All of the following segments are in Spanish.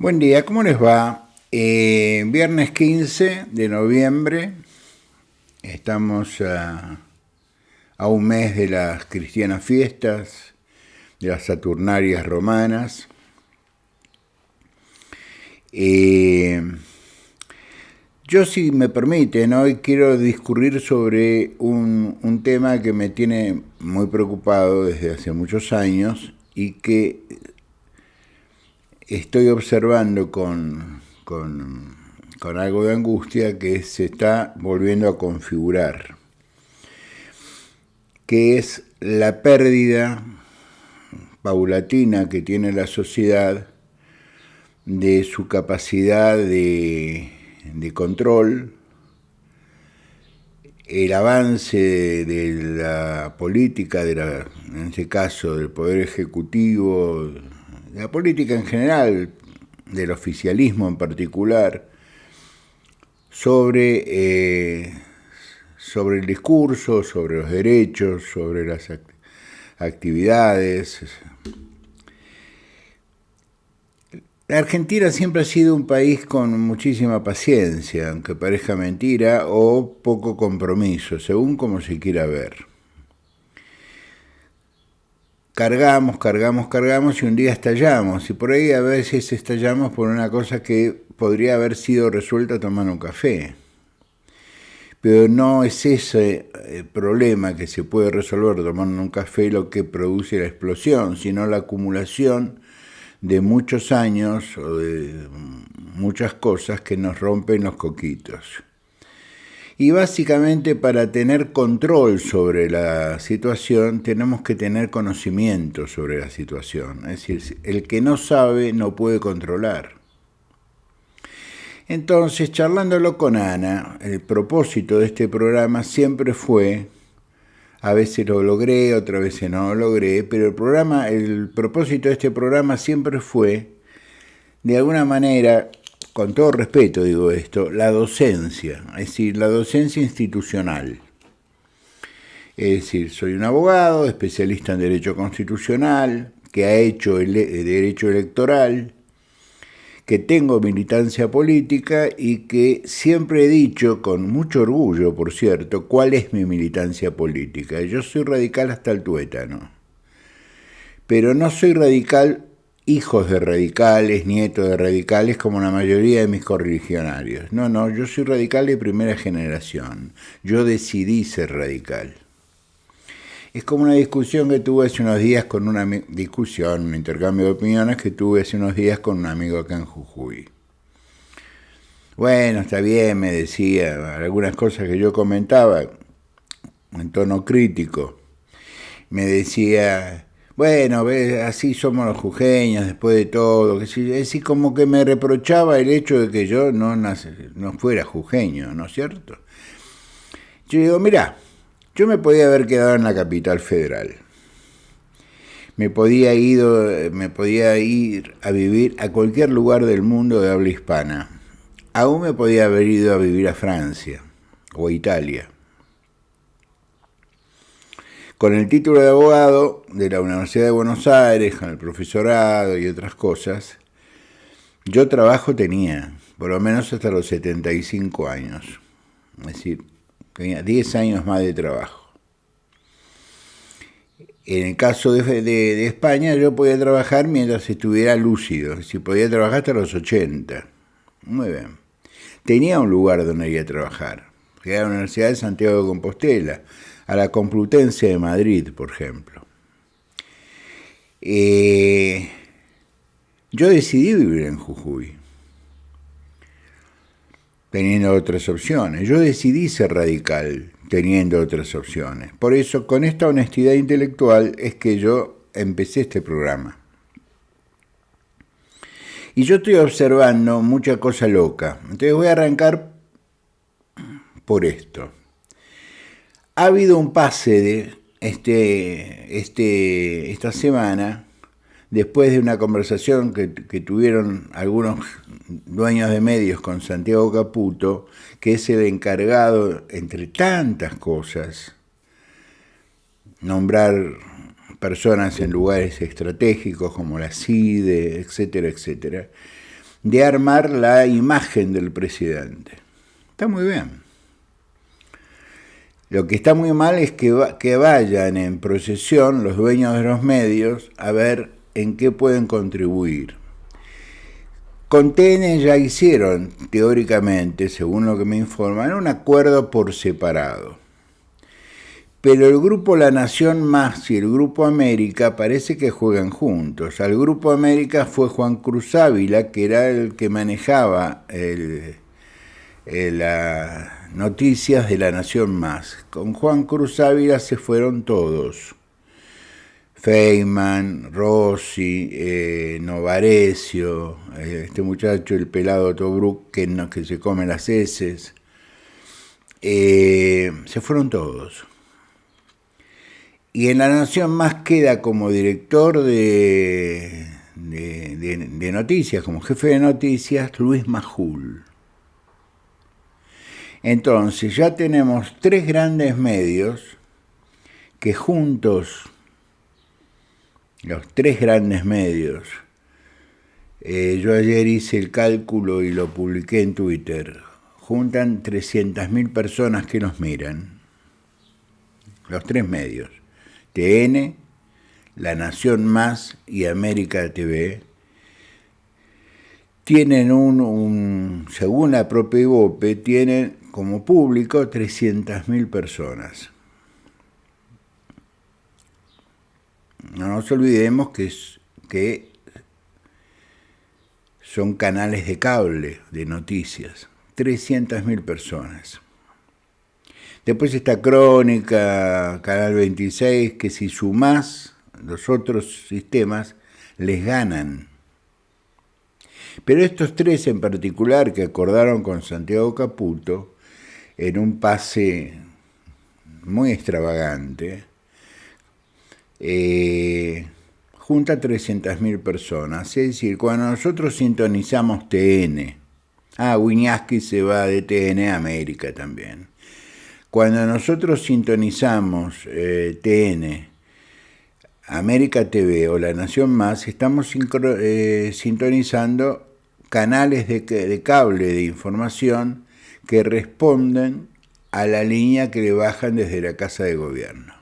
Buen día, ¿cómo les va? Viernes 15 de noviembre, estamos a un mes de las cristianas fiestas, de las Saturnarias romanas. Yo, si me permiten, hoy quiero discurrir sobre un tema que me tiene muy preocupado desde hace muchos años y que estoy observando con algo de angustia que se está volviendo a configurar, que es la pérdida paulatina que tiene la sociedad de su capacidad de control, el avance de la política, en este caso del Poder Ejecutivo, de la política en general, del oficialismo en particular, sobre el discurso, sobre los derechos, sobre las actividades. La Argentina siempre ha sido un país con muchísima paciencia, aunque parezca mentira, o poco compromiso, según como se quiera ver. Cargamos y un día estallamos, y por ahí a veces estallamos por una cosa que podría haber sido resuelta tomando un café. Pero no es ese problema que se puede resolver tomando un café lo que produce la explosión, sino la acumulación de muchos años o de muchas cosas que nos rompen los coquitos. Y básicamente, para tener control sobre la situación tenemos que tener conocimiento sobre la situación. Es decir, el que no sabe no puede controlar. Entonces, charlándolo con Ana, el propósito de este programa siempre fue, a veces lo logré, otras veces no lo logré, pero el propósito de este programa siempre fue, de alguna manera, con todo respeto digo esto, la docencia, es decir, la docencia institucional. Es decir, soy un abogado, especialista en derecho constitucional, que ha hecho derecho electoral, que tengo militancia política y que siempre he dicho, con mucho orgullo, por cierto, cuál es mi militancia política. Yo soy radical hasta el tuétano, pero no soy radical hijos de radicales, nietos de radicales, como la mayoría de mis correligionarios. No, yo soy radical de primera generación. Yo decidí ser radical. Es como una discusión que tuve hace unos días con un intercambio de opiniones que tuve hace unos días con un amigo acá en Jujuy. Bueno, está bien, me decía, algunas cosas que yo comentaba en tono crítico. Me decía, bueno, así somos los jujeños después de todo. Es decir, como que me reprochaba el hecho de que yo no fuera jujeño, ¿no es cierto? Yo digo, mirá, yo me podía haber quedado en la capital federal. Me podía ir a vivir a cualquier lugar del mundo de habla hispana. Aún me podía haber ido a vivir a Francia o a Italia. Con el título de abogado de la Universidad de Buenos Aires, con el profesorado y otras cosas, yo trabajo tenía, por lo menos hasta los 75 años. Es decir, tenía 10 años más de trabajo. En el caso de España, yo podía trabajar mientras estuviera lúcido, si podía trabajar hasta los 80. Muy bien. Tenía un lugar donde ir a trabajar, que era la Universidad de Santiago de Compostela, a la Complutense de Madrid, por ejemplo. Yo decidí vivir en Jujuy, teniendo otras opciones. Yo decidí ser radical, teniendo otras opciones. Por eso, con esta honestidad intelectual, es que yo empecé este programa. Y yo estoy observando mucha cosa loca. Entonces voy a arrancar por esto. Ha habido un pase de esta semana, después de una conversación que tuvieron algunos dueños de medios con Santiago Caputo, que es el encargado, entre tantas cosas, nombrar personas en lugares estratégicos como la CIDE, etcétera, etcétera, de armar la imagen del presidente. Está muy bien. Lo que está muy mal es que vayan en procesión los dueños de los medios a ver en qué pueden contribuir. Con TN ya hicieron, teóricamente, según lo que me informan, un acuerdo por separado. Pero el grupo La Nación Más y el grupo América parece que juegan juntos. Al grupo América fue Juan Cruz Ávila, que era el que manejaba las noticias de La Nación Más. Con Juan Cruz Ávila se fueron todos. Feynman, Rossi, Novarecio, este muchacho, el pelado Tobruk, que se come las heces. Se fueron todos. Y en La Nación Más queda como director de noticias, como jefe de noticias, Luis Majul. Entonces ya tenemos 3 grandes medios que juntos, los 3 grandes medios, yo ayer hice el cálculo y lo publiqué en Twitter, juntan 300.000 personas que nos miran. Los 3 medios, TN, La Nación Más y América TV, tienen según la propia IVOPE, tienen como público 300.000 personas. No nos olvidemos que son canales de cable de noticias, 300.000 personas. Después está Crónica, Canal 26, que si sumás los otros sistemas, les ganan. Pero estos 3 en particular, que acordaron con Santiago Caputo, en un pase muy extravagante, junta 300.000 personas. Es decir, cuando nosotros sintonizamos TN, Wiñaski se va de TN a América también. Cuando nosotros sintonizamos TN, América TV o La Nación Más, estamos sintonizando canales de cable de información que responden a la línea que le bajan desde la Casa de Gobierno.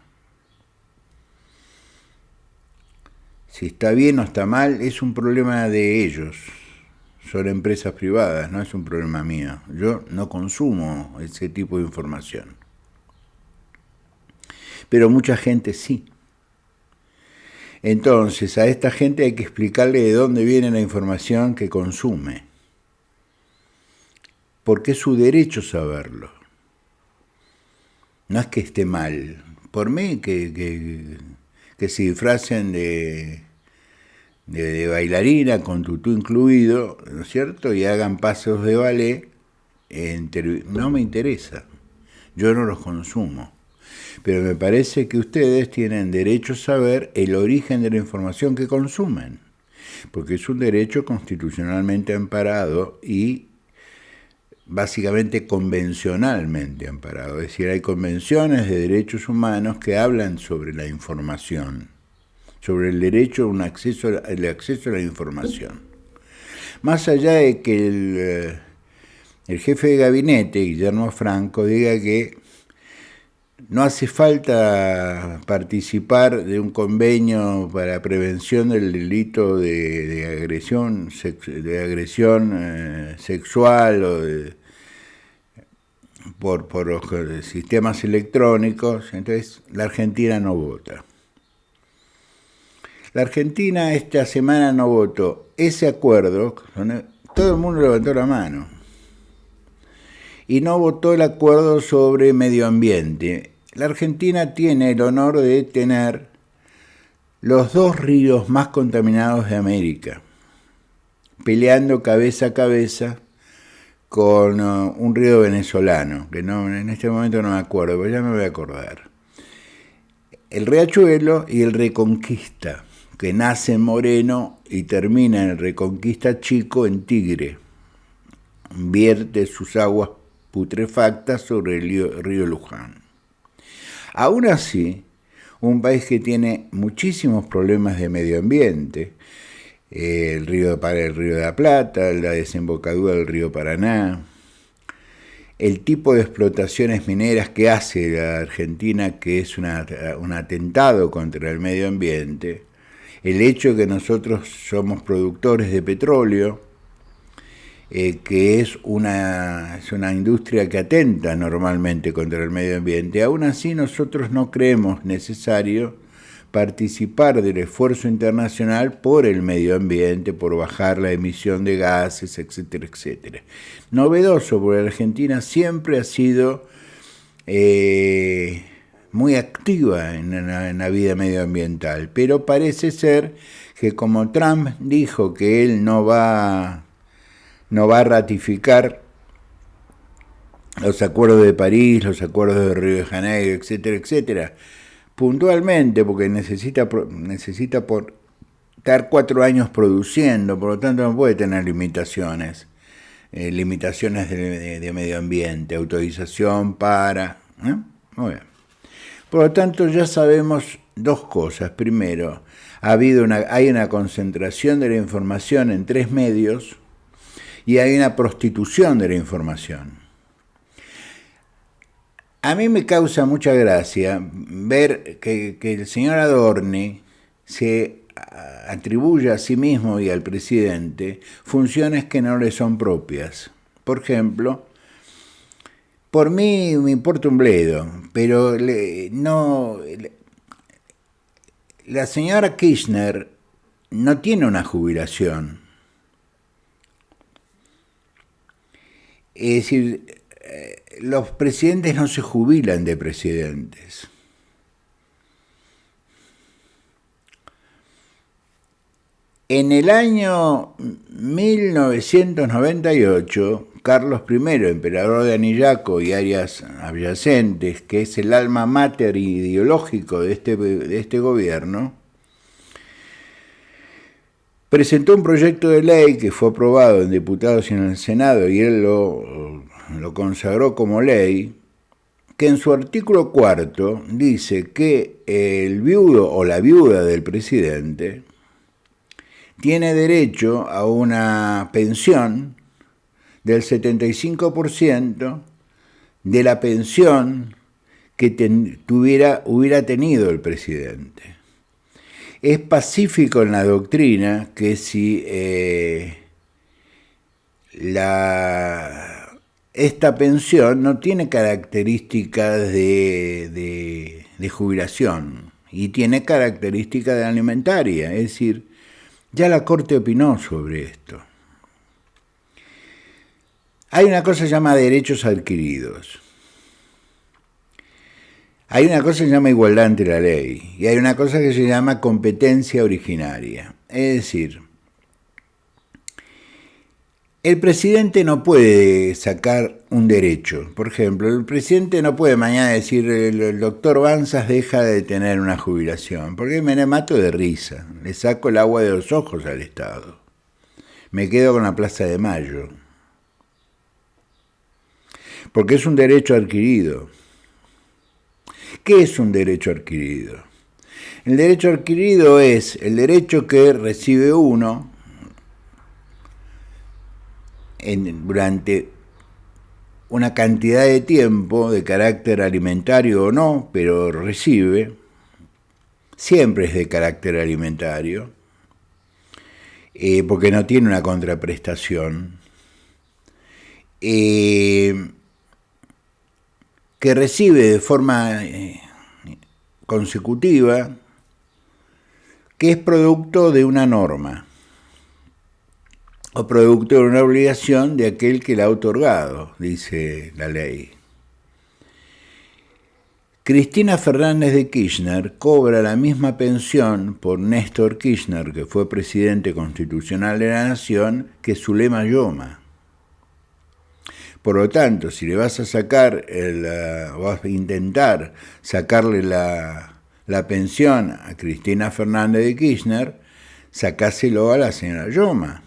Si está bien o está mal, es un problema de ellos. Son empresas privadas, no es un problema mío. Yo no consumo ese tipo de información. Pero mucha gente sí. Entonces, a esta gente hay que explicarle de dónde viene la información que consume. Porque es su derecho saberlo. No es que esté mal. Por mí, que se disfracen de bailarina con tutú incluido, ¿no es cierto? Y hagan pasos de ballet, no me interesa. Yo no los consumo. Pero me parece que ustedes tienen derecho a saber el origen de la información que consumen, porque es un derecho constitucionalmente amparado y básicamente convencionalmente amparado. Es decir, hay convenciones de derechos humanos que hablan sobre la información, sobre el derecho a el acceso a la información. Más allá de que el jefe de gabinete, Guillermo Franco, diga que no hace falta participar de un convenio para prevención del delito de agresión sexual o por los sistemas electrónicos, entonces la Argentina no vota. La Argentina esta semana no votó ese acuerdo, todo el mundo levantó la mano, y no votó el acuerdo sobre medio ambiente. La Argentina tiene el honor de tener los 2 ríos más contaminados de América, peleando cabeza a cabeza con un río venezolano, que no, en este momento no me acuerdo, pero ya me voy a acordar. El Riachuelo y el Reconquista, que nace en Moreno y termina en el Reconquista Chico en Tigre. Vierte sus aguas putrefactas sobre el río Luján. Aún así, un país que tiene muchísimos problemas de medio ambiente, el río de la Plata, la desembocadura del río Paraná, el tipo de explotaciones mineras que hace la Argentina, que es un atentado contra el medio ambiente, el hecho de que nosotros somos productores de petróleo, que es una industria que atenta normalmente contra el medio ambiente. Aún así, nosotros no creemos necesario participar del esfuerzo internacional por el medio ambiente, por bajar la emisión de gases, etcétera, etcétera. Novedoso, porque Argentina siempre ha sido muy activa en la vida medioambiental, pero parece ser que como Trump dijo que él no va a ratificar los acuerdos de París, los acuerdos de Río de Janeiro, etcétera, etcétera, puntualmente, porque necesita estar 4 años produciendo, por lo tanto no puede tener limitaciones de medio ambiente, autorización para... Muy bien. Por lo tanto, ya sabemos dos cosas. Primero, hay una concentración de la información en 3 medios y hay una prostitución de la información. A mí me causa mucha gracia ver que el señor Adorni se atribuye a sí mismo y al presidente funciones que no le son propias. Por ejemplo, por mí me importa un bledo, pero la señora Kirchner no tiene una jubilación. Es decir, los presidentes no se jubilan de presidentes. En el año 1998, Carlos I, emperador de Anillaco y áreas adyacentes, que es el alma mater ideológico de este gobierno, presentó un proyecto de ley que fue aprobado en diputados y en el Senado, y él lo consagró como ley, que en su artículo 4 dice que el viudo o la viuda del presidente tiene derecho a una pensión del 75% de la pensión que hubiera tenido el presidente. Es pacífico en la doctrina que si esta pensión no tiene características de jubilación y tiene características de alimentaria, es decir, ya la Corte opinó sobre esto. Hay una cosa que se llama derechos adquiridos. Hay una cosa que se llama igualdad ante la ley y hay una cosa que se llama competencia originaria. Es decir, el presidente no puede sacar un derecho. Por ejemplo, el presidente no puede mañana decir el doctor Banzas deja de tener una jubilación, porque me mato de risa, le saco el agua de los ojos al Estado. Me quedo con la Plaza de Mayo. Porque es un derecho adquirido. ¿Qué es un derecho adquirido? El derecho adquirido es el derecho que recibe uno durante una cantidad de tiempo de carácter alimentario o no, pero recibe, siempre es de carácter alimentario, porque no tiene una contraprestación, que recibe de forma consecutiva, que es producto de una norma o producto de una obligación de aquel que la ha otorgado, dice la ley. Cristina Fernández de Kirchner cobra la misma pensión por Néstor Kirchner, que fue presidente constitucional de la Nación, que Zulema Yoma. Por lo tanto, si le vas a vas a intentar sacarle la pensión a Cristina Fernández de Kirchner, sacáselo a la señora Yoma.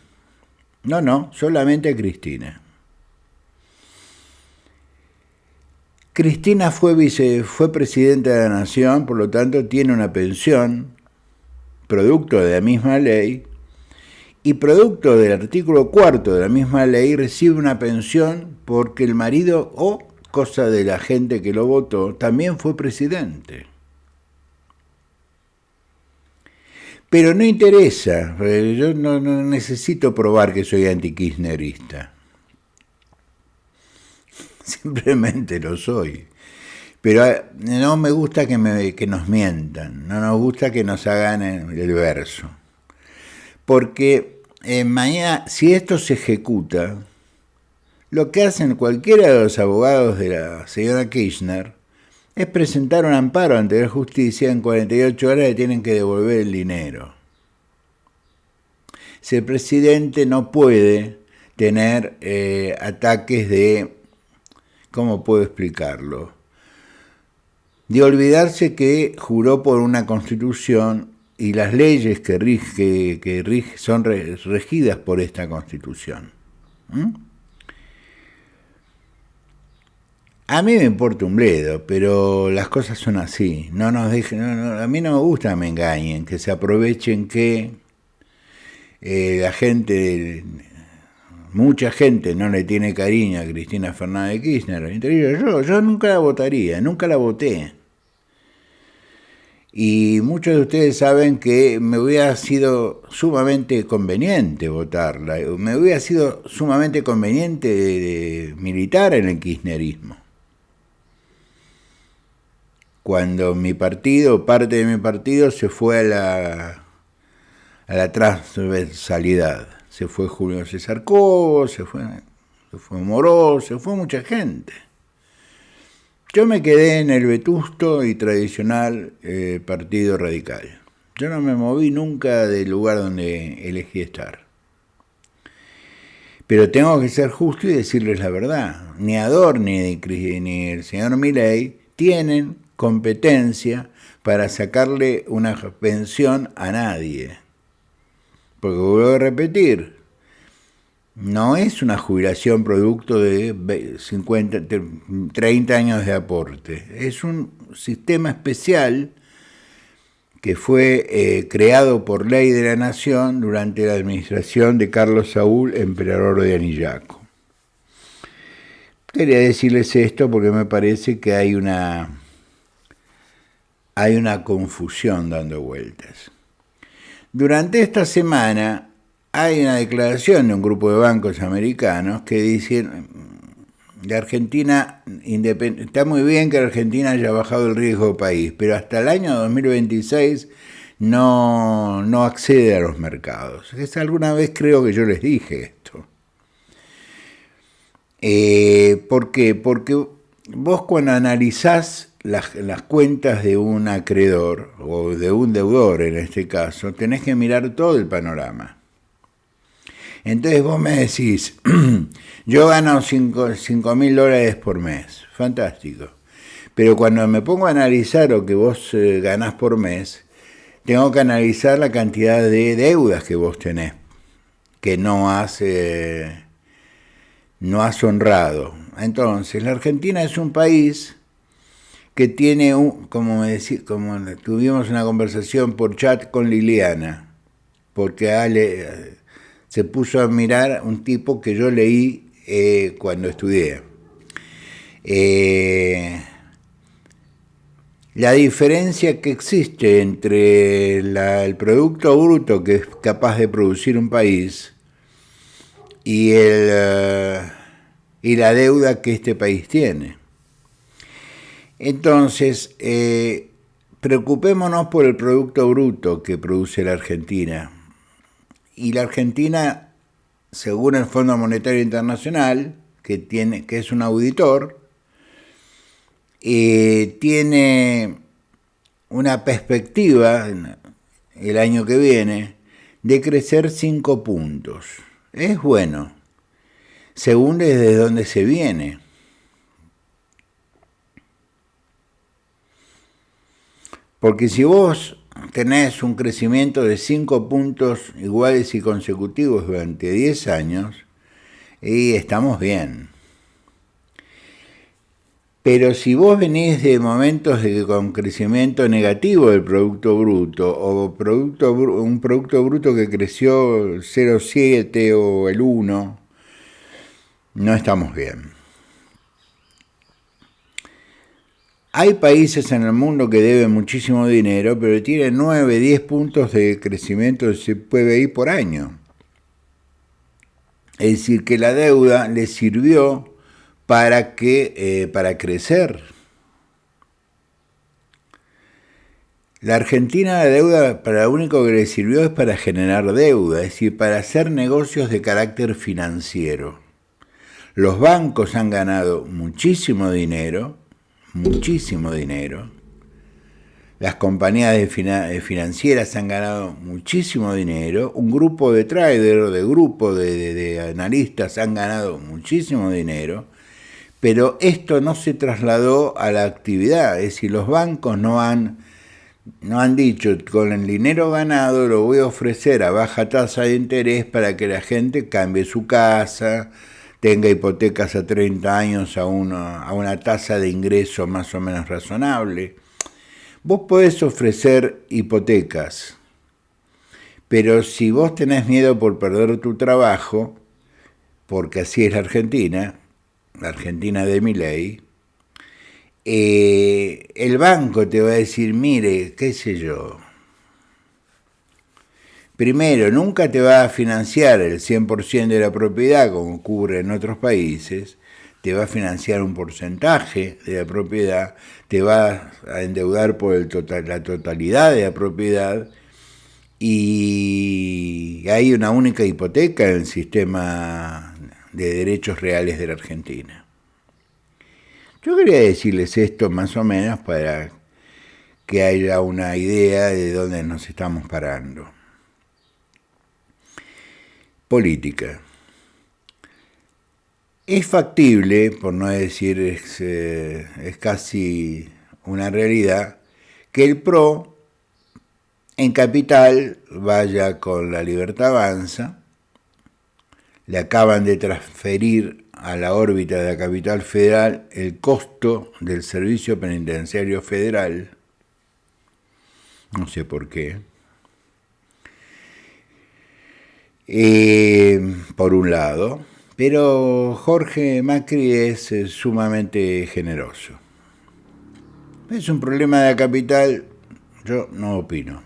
No, solamente a Cristina. Cristina fue presidenta de la Nación, por lo tanto tiene una pensión, producto de la misma ley, y producto del artículo 4 de la misma ley recibe una pensión porque el marido o cosa de la gente que lo votó también fue presidente. Pero no interesa, yo no necesito probar que soy antikirchnerista. Simplemente lo soy. Pero no me gusta que nos mientan, no nos gusta que nos hagan el verso. Porque mañana, si esto se ejecuta, lo que hacen cualquiera de los abogados de la señora Kirchner es presentar un amparo ante la justicia. En 48 horas le tienen que devolver el dinero. Si el presidente no puede tener ataques de, ¿cómo puedo explicarlo?, de olvidarse que juró por una constitución y las leyes que son regidas por esta constitución. A mí me importa un bledo, pero las cosas son así. No nos dejen, a mí no me gusta que me engañen, que se aprovechen que la gente, mucha gente no le tiene cariño a Cristina Fernández de Kirchner. Yo nunca la votaría, nunca la voté. Y muchos de ustedes saben que me hubiera sido sumamente conveniente votarla. Me hubiera sido sumamente conveniente de militar en el kirchnerismo. Cuando mi partido, parte de mi partido, se fue a la transversalidad. Se fue Julio César Cobo, se fue Moró, se fue mucha gente. Yo me quedé en el vetusto y tradicional Partido Radical. Yo no me moví nunca del lugar donde elegí estar. Pero tengo que ser justo y decirles la verdad. Ni Ador ni el señor Milei tienen competencia para sacarle una pensión a nadie. Porque vuelvo a repetir, no es una jubilación producto de 30 años de aporte. Es un sistema especial que fue creado por ley de la Nación durante la administración de Carlos Saúl, emperador de Anillaco. Quería decirles esto porque me parece que hay una confusión dando vueltas. Durante esta semana hay una declaración de un grupo de bancos americanos que dicen que Argentina, está muy bien que Argentina haya bajado el riesgo país, pero hasta el año 2026 no accede a los mercados. Alguna vez creo que yo les dije esto. ¿Por qué? Porque vos cuando analizás las cuentas de un acreedor, o de un deudor en este caso, tenés que mirar todo el panorama. Entonces vos me decís, yo gano $5.000 por mes, fantástico. Pero cuando me pongo a analizar lo que vos ganás por mes, tengo que analizar la cantidad de deudas que vos tenés, que no has honrado. Entonces, la Argentina es un país que tiene, como tuvimos una conversación por chat con Liliana, porque se puso a mirar un tipo que yo leí cuando estudié. La diferencia que existe entre el Producto Bruto que es capaz de producir un país y la deuda que este país tiene. Entonces, preocupémonos por el Producto Bruto que produce la Argentina. Y la Argentina, según el Fondo Monetario Internacional, que es un auditor, tiene una perspectiva el año que viene de crecer 5 puntos. Es bueno, según desde dónde se viene. Porque si vos tenés un crecimiento de 5 puntos iguales y consecutivos durante 10 años, y estamos bien. Pero si vos venís de momentos con crecimiento negativo del Producto Bruto, o un Producto Bruto que creció 0,7 o el 1, no estamos bien. Hay países en el mundo que deben muchísimo dinero, pero tienen 9, 10 puntos de crecimiento de PBI por año. Es decir, que la deuda les sirvió para crecer. La Argentina, la deuda, para lo único que le sirvió es para generar deuda, es decir, para hacer negocios de carácter financiero. Los bancos han ganado muchísimo dinero. Las compañías financieras han ganado muchísimo dinero. Un grupo de traders, de analistas han ganado muchísimo dinero. Pero esto no se trasladó a la actividad. Es decir, los bancos no han dicho, con el dinero ganado lo voy a ofrecer a baja tasa de interés para que la gente cambie su casa, tenga hipotecas a 30 años a una tasa de ingreso más o menos razonable. Vos podés ofrecer hipotecas, pero si vos tenés miedo por perder tu trabajo, porque así es la Argentina de Milei, el banco te va a decir, mire, qué sé yo, primero, nunca te va a financiar el 100% de la propiedad como ocurre en otros países, te va a financiar un porcentaje de la propiedad, te va a endeudar por la totalidad de la propiedad, y hay una única hipoteca en el sistema de derechos reales de la Argentina. Yo quería decirles esto más o menos para que haya una idea de dónde nos estamos parando. Política. Es factible, por no decir es casi una realidad, que el PRO en Capital vaya con la Libertad Avanza. Le acaban de transferir a la órbita de la Capital Federal el costo del Servicio Penitenciario Federal. No sé por qué. Por un lado, pero Jorge Macri es sumamente generoso. Es un problema de la capital, yo no opino.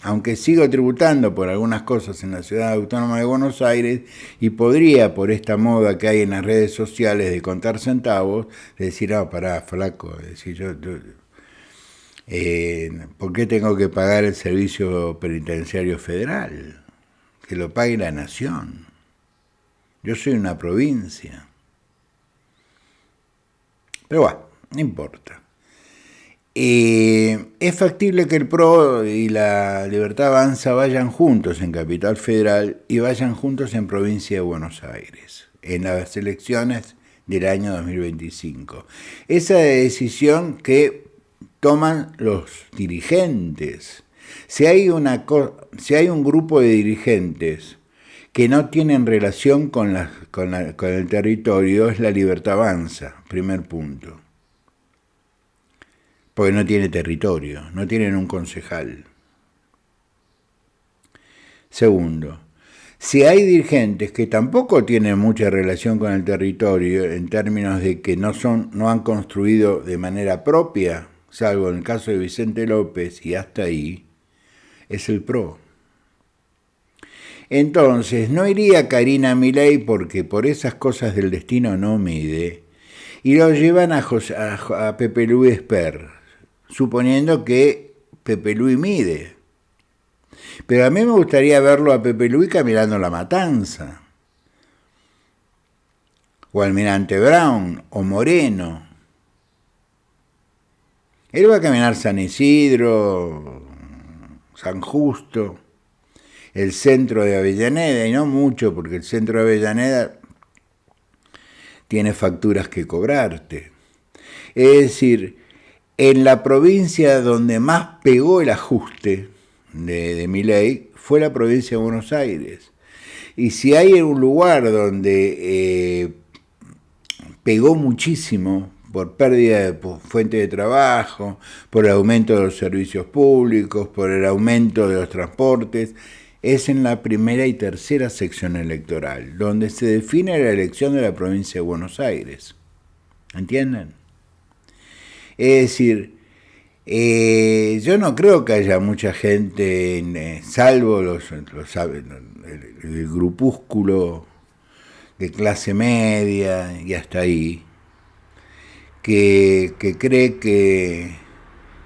Aunque sigo tributando por algunas cosas en la ciudad autónoma de Buenos Aires y podría, por esta moda que hay en las redes sociales de contar centavos, decir, pará, flaco, decir, ¿por qué tengo que pagar el Servicio Penitenciario Federal? Que lo pague la nación. Yo soy una provincia. Pero bueno, no importa. Es factible que el PRO y la Libertad Avanza vayan juntos en Capital Federal y vayan juntos en Provincia de Buenos Aires, en las elecciones del año 2025. Esa decisión que toman los dirigentes. Si hay un grupo de dirigentes que no tienen relación con el territorio, es la Libertad Avanza, primer punto. Porque no tiene territorio, no tienen un concejal. Segundo, si hay dirigentes que tampoco tienen mucha relación con el territorio en términos de que no han construido de manera propia, salvo en el caso de Vicente López y hasta ahí, es el PRO. Entonces, no iría Karina Milei porque por esas cosas del destino no mide, y lo llevan a Pepe Luis Esper, suponiendo que Pepe Luis mide. Pero a mí me gustaría verlo a Pepe Luis caminando La Matanza, o Almirante Brown, o Moreno. Él va a caminar San Isidro, San Justo, el centro de Avellaneda, y no mucho, porque el centro de Avellaneda tiene facturas que cobrarte. Es decir, en la provincia donde más pegó el ajuste de Milei fue la provincia de Buenos Aires. Y si hay un lugar donde pegó muchísimo por pérdida de fuente de trabajo, por el aumento de los servicios públicos, por el aumento de los transportes, es en la primera y tercera sección electoral, donde se define la elección de la provincia de Buenos Aires. ¿Entienden? Es decir, yo no creo que haya mucha gente, salvo el grupúsculo de clase media y hasta ahí, que cree que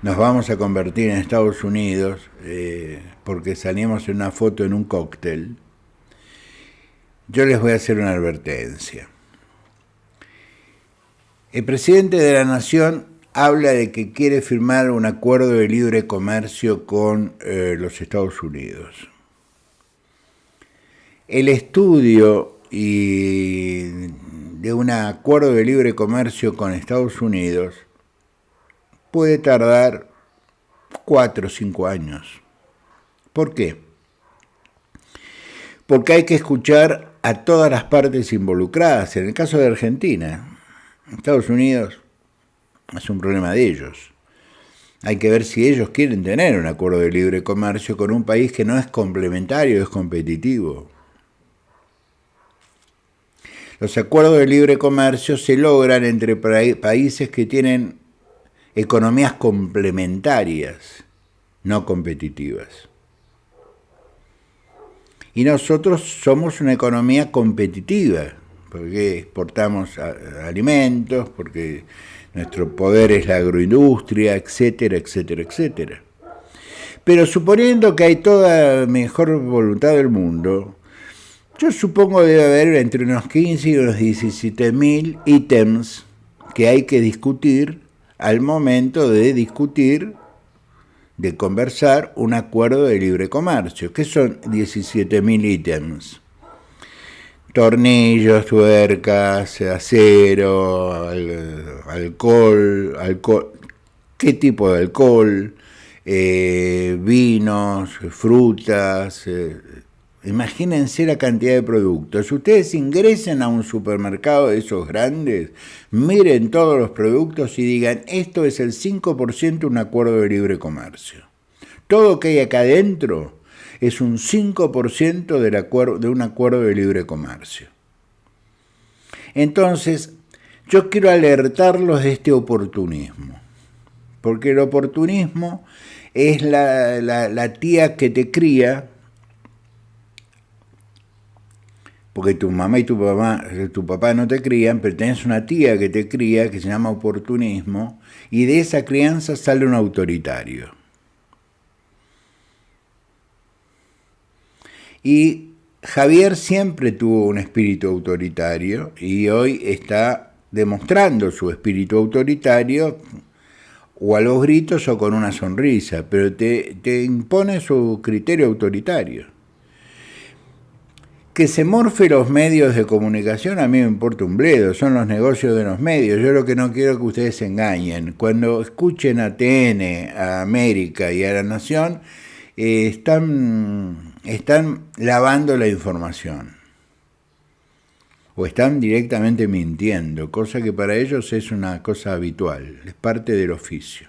nos vamos a convertir en Estados Unidos porque salimos en una foto en un cóctel. Yo les voy a hacer una advertencia. El presidente de la Nación habla de que quiere firmar un acuerdo de libre comercio con los Estados Unidos. El estudio de un acuerdo de libre comercio con Estados Unidos puede tardar 4 o 5 años. ¿Por qué? Porque hay que escuchar a todas las partes involucradas. En el caso de Argentina, Estados Unidos es un problema de ellos. Hay que ver si ellos quieren tener un acuerdo de libre comercio con un país que no es complementario, es competitivo. Los acuerdos de libre comercio se logran entre países que tienen economías complementarias, no competitivas. Y nosotros somos una economía competitiva, porque exportamos alimentos, porque nuestro poder es la agroindustria, etcétera, etcétera, etcétera. Pero suponiendo que hay toda la mejor voluntad del mundo, yo supongo que debe haber entre unos 15 y unos 17.000 ítems que hay que discutir al momento de discutir, de conversar un acuerdo de libre comercio. ¿Qué son 17.000 ítems? Tornillos, tuercas, acero, alcohol, ¿qué tipo de alcohol? Vinos, frutas. Imagínense la cantidad de productos. Si ustedes ingresen a un supermercado de esos grandes, miren todos los productos y digan, esto es el 5% de un acuerdo de libre comercio. Todo que hay acá adentro es un 5% de un acuerdo de libre comercio. Entonces, yo quiero alertarlos de este oportunismo, porque el oportunismo es la tía que te cría, porque tu mamá y tu papá no te crían, pero tenés una tía que te cría, que se llama oportunismo, y de esa crianza sale un autoritario. Y Javier siempre tuvo un espíritu autoritario y hoy está demostrando su espíritu autoritario o a los gritos o con una sonrisa, pero te impone su criterio autoritario. Que se morfe los medios de comunicación a mí me importa un bledo, son los negocios de los medios. Yo lo que no quiero es que ustedes se engañen. Cuando escuchen a TN, a América y a La Nación, están lavando la información. O están directamente mintiendo, cosa que para ellos es una cosa habitual, es parte del oficio.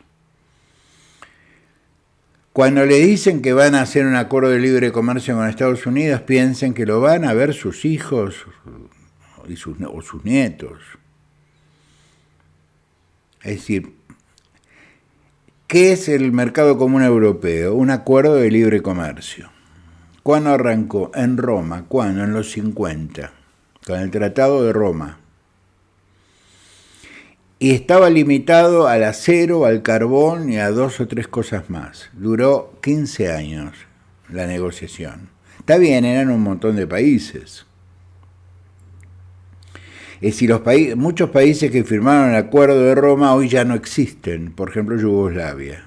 Cuando le dicen que van a hacer un acuerdo de libre comercio con Estados Unidos, piensen que lo van a ver sus hijos o sus nietos. Es decir, ¿qué es el mercado común europeo? Un acuerdo de libre comercio. ¿Cuándo arrancó? En Roma. ¿Cuándo? En los 50, con el Tratado de Roma. Y estaba limitado al acero, al carbón y a 2 o 3 cosas más. Duró 15 años la negociación. Está bien, eran un montón de países. Es decir, muchos países que firmaron el Acuerdo de Roma hoy ya no existen. Por ejemplo, Yugoslavia.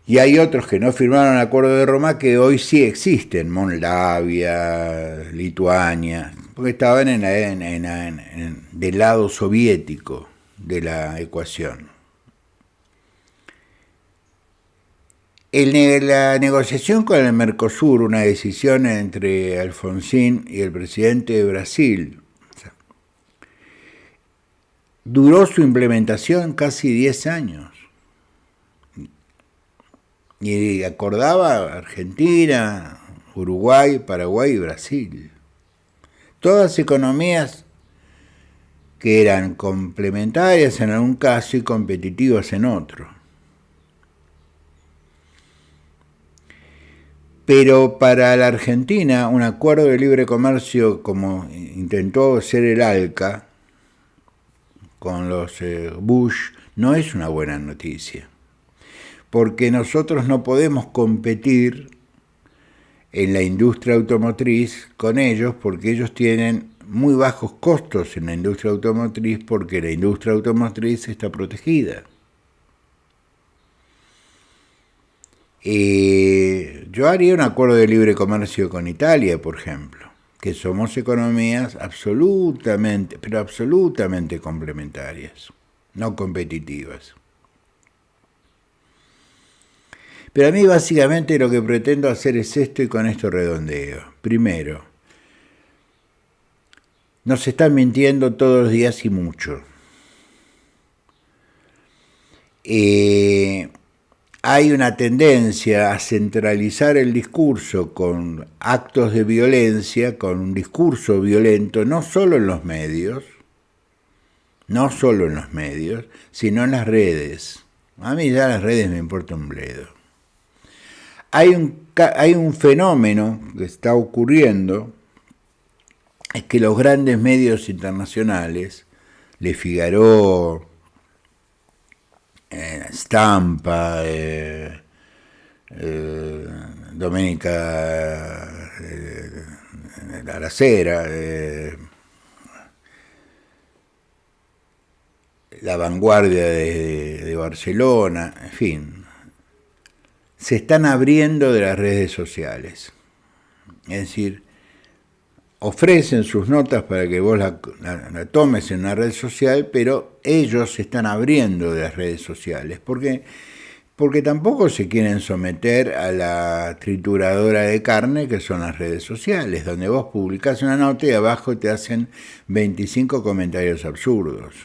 Y hay otros que no firmaron el Acuerdo de Roma que hoy sí existen. Moldavia, Lituania, porque estaban del lado soviético de la ecuación. La negociación con el Mercosur, una decisión entre Alfonsín y el presidente de Brasil, duró su implementación casi 10 años. Y acordaba Argentina, Uruguay, Paraguay y Brasil. Todas economías que eran complementarias en algún caso y competitivas en otro. Pero para la Argentina, un acuerdo de libre comercio como intentó ser el ALCA con los Bush no es una buena noticia, porque nosotros no podemos competir en la industria automotriz con ellos, porque ellos tienen muy bajos costos en la industria automotriz, porque la industria automotriz está protegida. Yo haría un acuerdo de libre comercio con Italia, por ejemplo, que somos economías absolutamente, pero absolutamente complementarias, no competitivas. Pero a mí básicamente lo que pretendo hacer es esto y con esto redondeo. Primero, nos están mintiendo todos los días y mucho. Hay una tendencia a centralizar el discurso con actos de violencia, con un discurso violento, no solo en los medios, sino en las redes. A mí ya las redes me importa un bledo. Hay un fenómeno que está ocurriendo, es que los grandes medios internacionales, Le Figaro, Stampa, Domenica La Sera, La Vanguardia de Barcelona, en fin, se están abriendo de las redes sociales. Es decir, ofrecen sus notas para que vos la tomes en una red social, pero ellos se están abriendo de las redes sociales, porque tampoco se quieren someter a la trituradora de carne que son las redes sociales, donde vos publicás una nota y abajo te hacen 25 comentarios absurdos.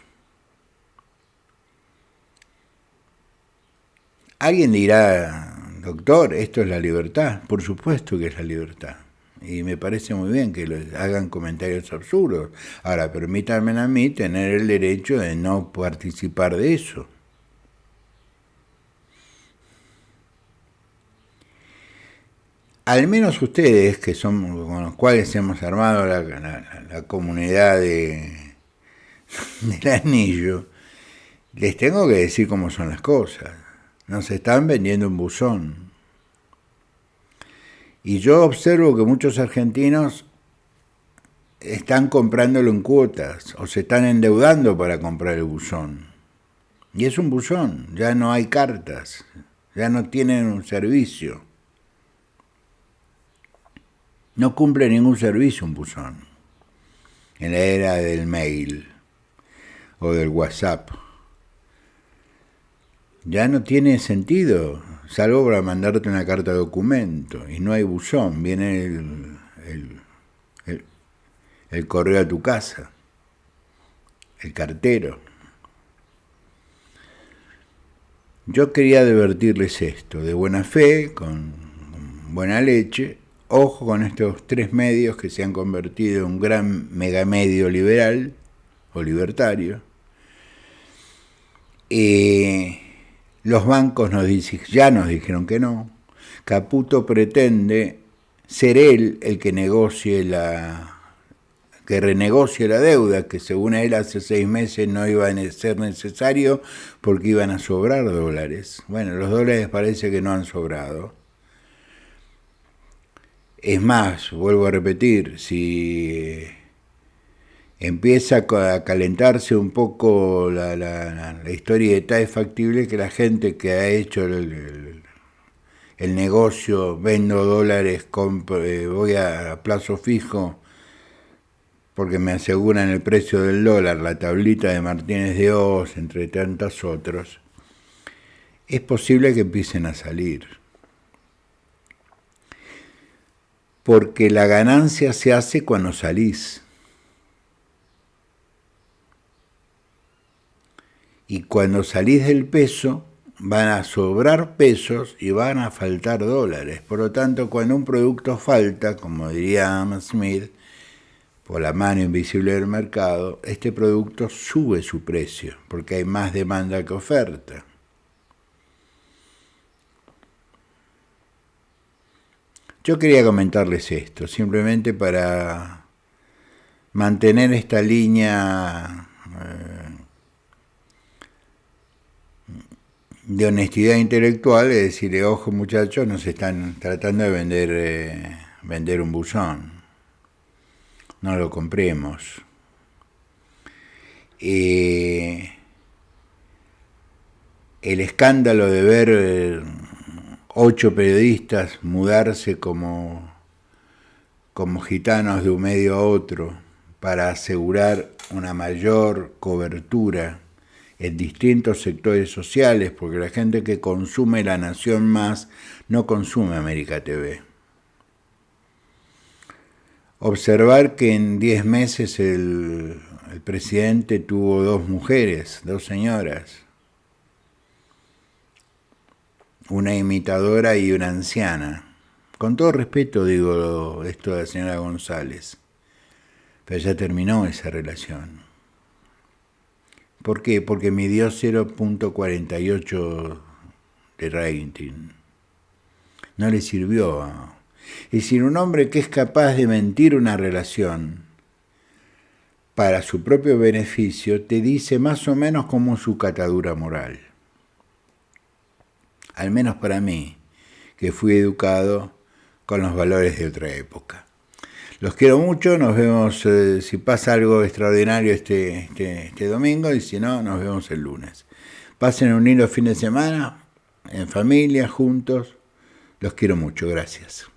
Alguien dirá, doctor, ¿esto es la libertad? Por supuesto que es la libertad. Y me parece muy bien que hagan comentarios absurdos. Ahora, permítanme a mí tener el derecho de no participar de eso. Al menos ustedes, que son con los cuales hemos armado la comunidad del anillo, les tengo que decir cómo son las cosas. Nos están vendiendo un buzón. Y yo observo que muchos argentinos están comprándolo en cuotas o se están endeudando para comprar el buzón. Y es un buzón, ya no hay cartas, ya no tienen un servicio. No cumple ningún servicio un buzón en la era del mail o del WhatsApp. Ya no tiene sentido, salvo para mandarte una carta de documento, y no hay buzón, viene el correo a tu casa, el cartero. Yo quería advertirles esto, de buena fe, con buena leche. Ojo con estos 3 medios que se han convertido en un gran megamedio liberal o libertario. Los bancos ya nos dijeron que no. Caputo pretende ser él el que renegocie la deuda, que según él hace 6 meses no iba a ser necesario porque iban a sobrar dólares. Bueno, los dólares parece que no han sobrado. Es más, vuelvo a repetir, si empieza a calentarse un poco la historieta, es factible que la gente que ha hecho el negocio, vendo dólares, voy a plazo fijo, porque me aseguran el precio del dólar, la tablita de Martínez de Oz, entre tantos otros, es posible que empiecen a salir. Porque la ganancia se hace cuando salís. Y cuando salís del peso, van a sobrar pesos y van a faltar dólares. Por lo tanto, cuando un producto falta, como diría Adam Smith, por la mano invisible del mercado, este producto sube su precio, porque hay más demanda que oferta. Yo quería comentarles esto, simplemente para mantener esta línea de honestidad intelectual, es decir, ojo muchachos, nos están tratando de vender un buzón, no lo compremos. El escándalo de ver 8 periodistas mudarse como gitanos de un medio a otro para asegurar una mayor cobertura en distintos sectores sociales, porque la gente que consume La Nación Más no consume América TV. Observar que en 10 meses el presidente tuvo 2 mujeres, 2 señoras, una imitadora y una anciana. Con todo respeto digo esto de la señora González, pero ya terminó esa relación. ¿Por qué? Porque midió 0.48 de rating. No le sirvió. Es decir, un hombre que es capaz de mentir una relación para su propio beneficio te dice más o menos cómo es su catadura moral. Al menos para mí, que fui educado con los valores de otra época. Los quiero mucho, nos vemos si pasa algo extraordinario este domingo, y si no, nos vemos el lunes. Pasen un lindo fin de semana, en familia, juntos. Los quiero mucho, gracias.